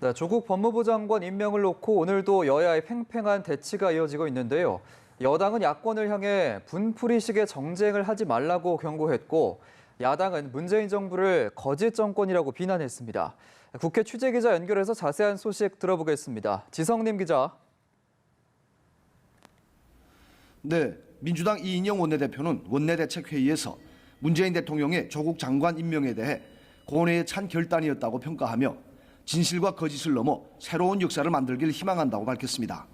네, 조국 법무부 장관 임명을 놓고 오늘도 여야의 팽팽한 대치가 이어지고 있는데요. 여당은 야권을 향해 분풀이식의 정쟁을 하지 말라고 경고했고, 야당은 문재인 정부를 거짓 정권이라고 비난했습니다. 국회 취재기자 연결해서 자세한 소식 들어보겠습니다. 지성님 기자. 네, 민주당 이인영 원내대표는 원내대책회의에서 문재인 대통령의 조국 장관 임명에 대해 고뇌에 찬 결단이었다고 평가하며 진실과 거짓을 넘어 새로운 역사를 만들길 희망한다고 밝혔습니다.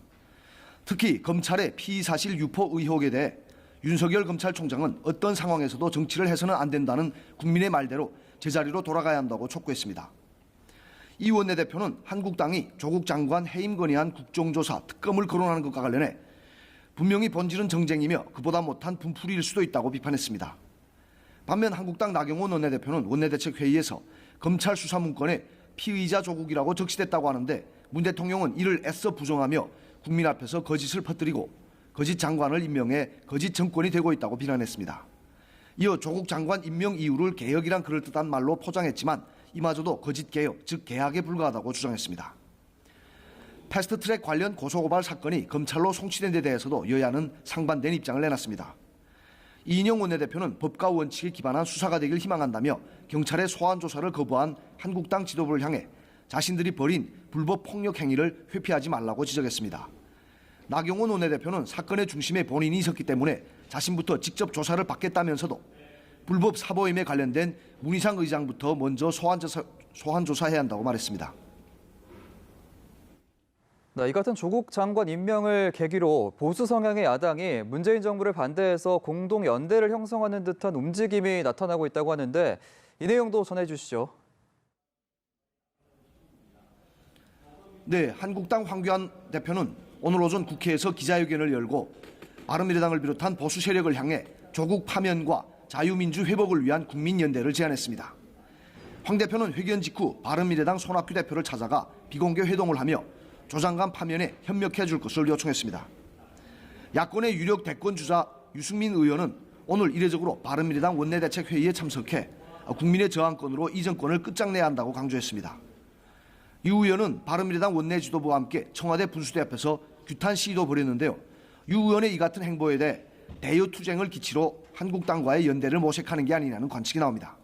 특히 검찰의 피의사실 유포 의혹에 대해 윤석열 검찰총장은 어떤 상황에서도 정치를 해서는 안 된다는 국민의 말대로 제자리로 돌아가야 한다고 촉구했습니다. 이 원내대표는 한국당이 조국 장관 해임 건의안 국정조사 특검을 거론하는 것과 관련해 분명히 본질은 정쟁이며 그보다 못한 분풀이일 수도 있다고 비판했습니다. 반면 한국당 나경원 원내대표는 원내대책회의에서 검찰 수사 문건에 피의자 조국이라고 적시됐다고 하는데 문 대통령은 이를 애써 부정하며 국민 앞에서 거짓을 퍼뜨리고 거짓 장관을 임명해 거짓 정권이 되고 있다고 비난했습니다. 이어 조국 장관 임명 이유를 개혁이란 그럴듯한 말로 포장했지만 이마저도 거짓 개혁, 즉 개학에 불과하다고 주장했습니다. 패스트트랙 관련 고소고발 사건이 검찰로 송치된 데 대해서도 여야는 상반된 입장을 내놨습니다. 이인영 원내대표는 법과 원칙에 기반한 수사가 되길 희망한다며 경찰의 소환 조사를 거부한 한국당 지도부를 향해 자신들이 벌인 불법 폭력 행위를 회피하지 말라고 지적했습니다. 나경원 원내대표는 사건의 중심에 본인이 있었기 때문에 자신부터 직접 조사를 받겠다면서도 불법 사보임에 관련된 문희상 의장부터 먼저 소환 조사해야 한다고 말했습니다. 네, 이 같은 조국 장관 임명을 계기로 보수 성향의 야당이 문재인 정부를 반대해서 공동 연대를 형성하는 듯한 움직임이 나타나고 있다고 하는데 이 내용도 전해주시죠. 네, 한국당 황교안 대표는 오늘 오전 국회에서 기자회견을 열고 바른미래당을 비롯한 보수 세력을 향해 조국 파면과 자유민주 회복을 위한 국민연대를 제안했습니다. 황 대표는 회견 직후 바른미래당 손학규 대표를 찾아가 비공개 회동을 하며 조 장관 파면에 협력해 줄 것을 요청했습니다. 야권의 유력 대권 주자 유승민 의원은 오늘 이례적으로 바른미래당 원내대책회의에 참석해 국민의 저항권으로 이 정권을 끝장내야 한다고 강조했습니다. 유 의원은 바른미래당 원내 지도부와 함께 청와대 분수대 앞에서 규탄 시위도 벌였는데요. 유 의원의 이 같은 행보에 대해 대여투쟁을 기치로 한국당과의 연대를 모색하는 게 아니냐는 관측이 나옵니다.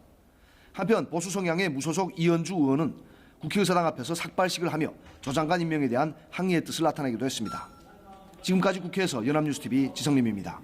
한편 보수 성향의 무소속 이현주 의원은 국회의사당 앞에서 삭발식을 하며 조 장관 임명에 대한 항의의 뜻을 나타내기도 했습니다. 지금까지 국회에서 연합뉴스TV 지성림입니다.